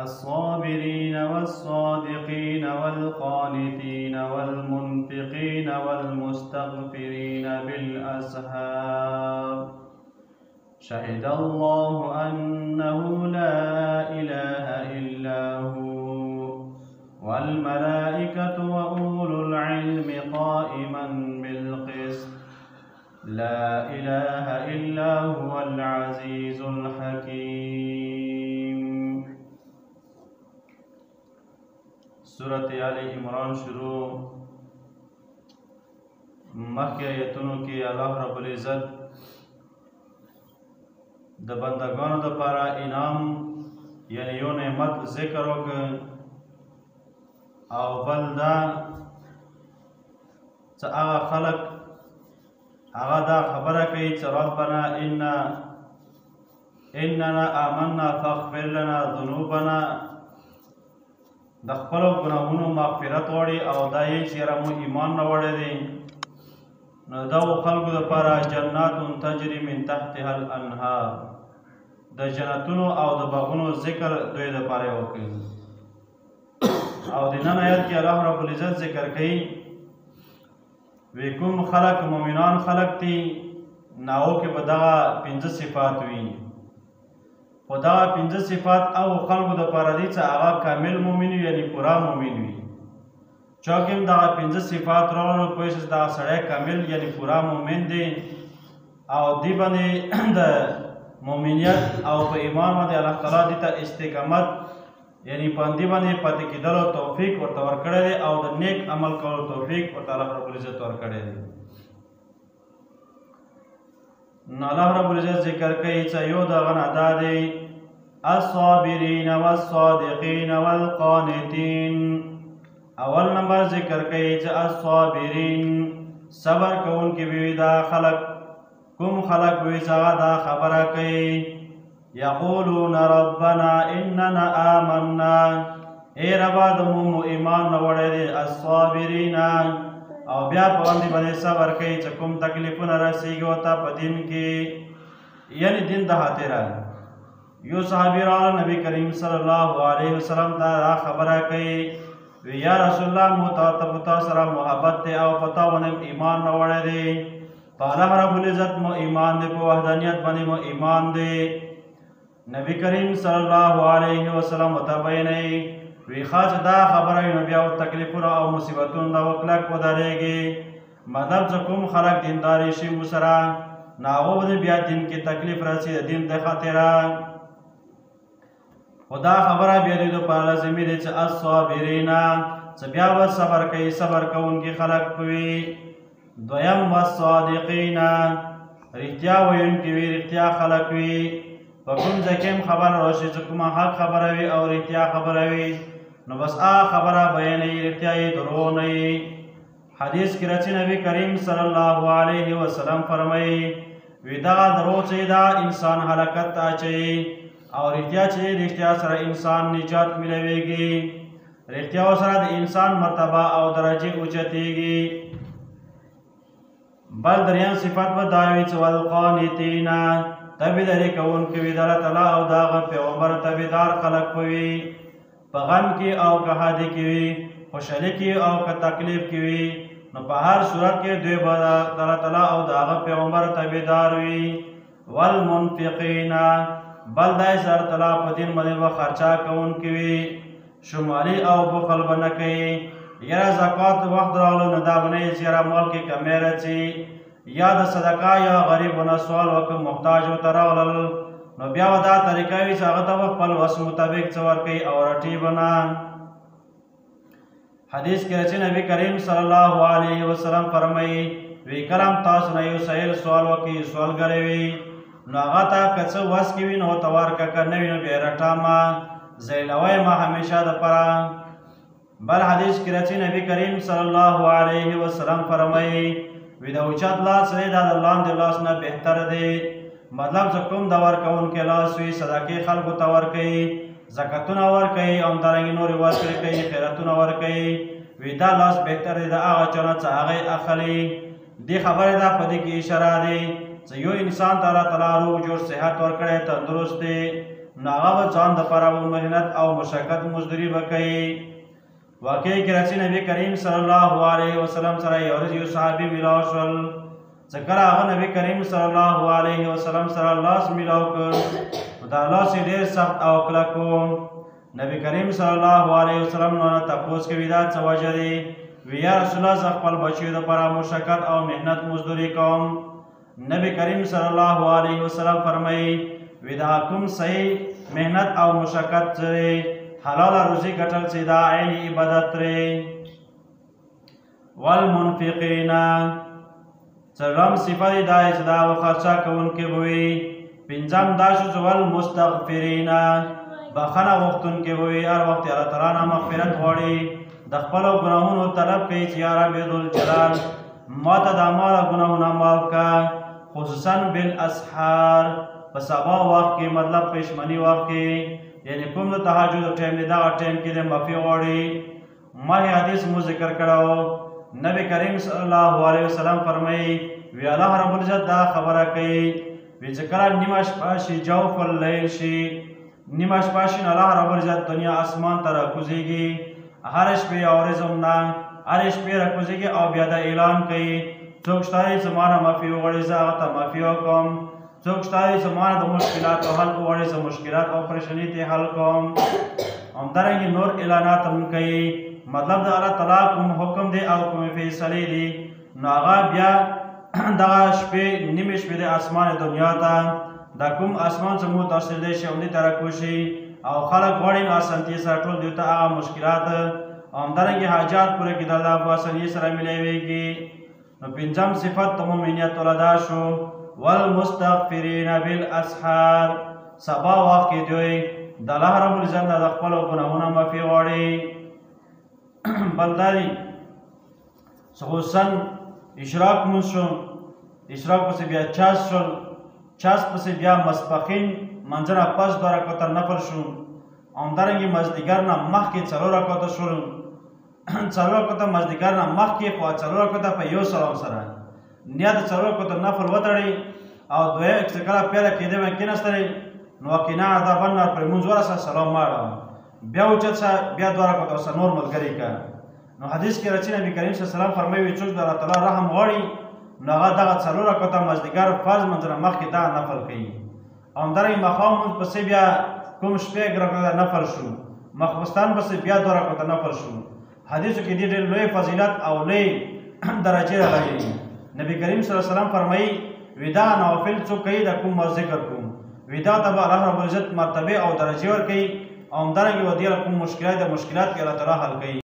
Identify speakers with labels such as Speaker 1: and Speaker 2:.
Speaker 1: الصابرين والصادقين والقانتين والمنفقين والمستغفرين بالأسحار شهد الله أنه لا إله إلا هو والملائكة وأولو العلم قائما بالقسط لا إله إلا هو العزيز الحكيم. سورة آل عمران شروع مخی آیتونو کی اللہ رب العزت د بندگانو د پارا انعام یعنی یو نعمت ذکر وک او بل دا چې هغه خلق هغه دا خبره کوي چې ربنا اننا آمنا فاغفر لنا ذنوبنا د خپلو ګناهونو مغفرت غواړي او دا یې چې یاره مو ایمان راوړی دی نو دغو خلکو دپاره جنات تجري من تحتها الانهار د جنتونو او د باغونو ذکر دوی دپاره یې وکړي او د نن آیت کې الله رب العزت ذکر کوي وی کوم خلق مؤمنان خلق دي ناو کې به دغه 5 صفات وي خو دغه 5 صفات او خلقو دپاره دي چې هغه کامل مؤمن وي یعنی پورا مؤمن وي چا کې هم دغه 5 صفات راغلو پوه شئ دغه سړی کامل یعنی پورا مؤمن دی او دی باندې د مؤمنیت او په ایمان باندې الله تعالی دې ته استقامت یعنی باندې پاتې کېدلو توفیق ورته ورکړی دی او د نیک عمل کولو توفیق ورته الله رب العزت ورکړی دی. نو الله رب العزت ذکر کوي چې یو دغه نه دا دی الصابرین والصادقین والقانتین. اول نمبر ذکر کوي چې الصابرین صبر کوونکي وي دا خلق کوم خلق وي چې هغه دا خبره کوي یقولون ربنا اننا آمنا ای ربا د مو ایمان راوړی دی الصابرین او بیا په باندې صبر کوي چې کوم تکلیفونه رسیږي ورته په دین کې یعنی دین د خاطره. یو صحابي راغله نبی کریم صلی الله علیه وسلم ته دا خبره کوي وی یا رسول الله مو تا سره محبت دی او پتا باندې ایمان راوړی دی په الله رب العزت مو ایمان دی په وحدانیت باندې مو ایمان دی. نبی کریم صلی الله علیه وسلم ته بیانوي وی خاص دا خبره نو بیا تکلیفونه او مصیبتونه دا وکړک ودرېږي مطلب چې کوم خلک دینداري شي مسره ناغو باندې بیا دین کې تکلیف راسي د دین د خاطره خدا خبره بیا دې په لازمي دي چې الصابرین چې بیا و صبر کوي صبر کوونکي خلک وي. دویم والصادقین رښتیا ویونکي وي رښتیا خلک وي په کوم ځای کې هم خبره راشي چې کومه حق خبره وي او رښتیا خبره وي نو بس هغه خبره بیانوي رښتیا یې دروغ نه وي. حدیث کې راځي نبی کریم صلی الله علیه وسلم فرمایي وی دغه دروغ چې دا انسان هلاکت ته اچوي او رښتیا چې رښتیا سره انسان نجات ملويږي رښتیا سره د انسان مرتبه او درجه اوچتېږي. بل دریم صفت به دا وي چې والقانتین تابعداري کوونکي وي د الله تعالی او د هغه پیغمبر تابعدار خلک وي په غم کې او که ښادي کې وي خوشحالي کې او که تکلیف کې وي نو په هر صورت کې دوی به د الله تعالی او د هغه پیغمبر تابعدار وي. والمنفقین بل دای سره تعالی په دین باندې به خرچه کوونکي وي شمالي او بخل به نه کوي یاره زکات وخت راغلو نو دا به نه یې چې یاره مال کې کمی راځي یا د صدقه یا غریبونه سوال وکړه محتاج ورته راغلل نو بیا به دا طریقه وي چې هغه ته به خپل وس مطابق څه ورکوي او رټي به نه. حدیث کې راځي نبی کریم صلی الله علیه وسلم فرمایي وی کلم تاسو نه یو سائل سوال وکړي سوالګری وي نو هغه ته که څه وس کې وي نو ورته ورکړه که نه وي نو بیا یې رټامه ځایلوی ما همیشه دپاره. بل حدیث کې راځي نبی کریم صلی الله علیه وسلم فرمایي وی د اوچت لاس دی دا د لاندې لاس نه بهتر دی مطلب چې کوم د ورکوونکي لاس وي صدقې خلکو ته ورکوي زکاتونه ورکوي او همدارنګې نورې ورکړې کوي خیراتونه ورکوي وی دا لاس بهتر دی د هغه چا نه چې هغه اخلي. دې خبرې ده په دې کې اشاره دی چې یو انسان ته الله تعالی روغ جوړ صحت ورکړی تندرست دی نو هغه به ځان دپاره به محنت او مشقت مزدوري به کوي. واقع کې راځي نبی کریم صلی الله علیه وسلم سره یو ورځ یو صحابي میلاو شول. چې کله هغه نبی کریم صلی الله علیه وسلم سره لاس میلاو کړ، دا لاس یې ډېر سخت او کلک و. نبی کریم صلی الله علیه وسلم نو تپوس کوي دا څه وجه دی؟ وی یا رسول الله زه خپل بچیو دپاره مشقت او محنت مزدوري کوم. نبی کریم صلی الله علیه وسلم فرمایي وی دا کوم صحیح محنت او مشقت دی، حلاله روزي ګټل چې دا عین عبادت دی. والمنفقین څلورم صفت دا چې دا خرچه کوونکي به وي. پنځم دا شو چې والمستغفرین بخښنه غوښتونکي به وي، هر وخت الله تعالی نه مغفرت غواړي، د خپلو ګناهونو طلب کوي چې یا رب ذوالجلال ما ته د ماله ګناهونه معاف کړه، خصوصا بالاسحار په سبا وخت کې، مطلب پښمني وخت کې، یعنی کوم د تهجد ټایم دی دغه ټایم کې د معافي غواړي. مخکې حدیث مو ذکر کړی، نبی کریم صلی الله علیه وسلم فرمایي وی الله رب العزت دا خبره کوي وی چې کله نیمه شپه شي، جوف اللیل شي، نیمه شپه شي، الله رب العزت دنیا اسمان ته راکوزېږي، هر شپې او ورځ هم نه، هر شپې راکوزېږي او بیا دا اعلان کوي څوک شته چې زما نه معافي وغواړي زه هغه ته معافي وکړم، څوک شته چې زما نه د مشکلاتو حل وغواړي زه مشکلات او پریشاني ته حل کوم. همدارنګې نور اعلانات هم کوي، مطلب د الله تعالی کوم حکم دی او کوم فیصلې دي نو هغه بیا دغه شپې نیمې شپې د اسمان دنیا ته دا کوم اسمان څخه متاثر دی شي همدې ته راکوشي او خلک غواړي نو اسانتي سره ټول دوی ته هغه مشکلات او همدارنګې حاجات پوره کړي د الله په اسانۍ سره میلاویږي. نو پنځم صفت د مؤمنیت دا شو والمستغفرین بالاسحار، سبا وخت کې دوی د الله رب العزت نه د خپلو ګناهونو معافي غواړي. بل دا دی خصوصا اشراق مونځ شو، اشراق پسې بیا چاس شول، چاس پسې بیا ماسپښین منځه نه پس 2 رکعته نفل شو، همدارنګې مازدیګر نه مخکې 4 رکعته شول، 4 رکعته مازدیګر نه مخکې خو 4 رکعته په یو سلام سره نیت 4 رکعته نفل وتړئ او دویم چې کله پیله کېدی باندې کېناستلئ نو وقنا عذاب النار پرې مونځ ورسه سلام واړه بیا اوچت شه بیا 2 رکعته ورسره نور ملګري کړه. نو حدیث کې راځي نبی کریم صلی الله علیه وسلم فرمایي څوک د الله تعالی رحم غواړي نو هغه دغه 4 رکعته مازدیګر فرض منځ نه مخکې دا نفل کوي. همدارنګې ماښام مونځ پسې بیا کوم 6 رکعته نفل شو، ماخوستان پسې بیا 2 رکعته نفل شو. حدیثو کې دې ډېر لوی فضیلت او لوی درجې راغلي. نبی کریم صلی الله علیه وسلم فرمایي وی دا نوافل څوک کوي د کوم ذکر کوم وی دا ته به الله رب العزت مرتبه او درجې ورکوي او همدارنګې ودې کوم مشکلات د مشکلات کې الله تعالی حل کوي.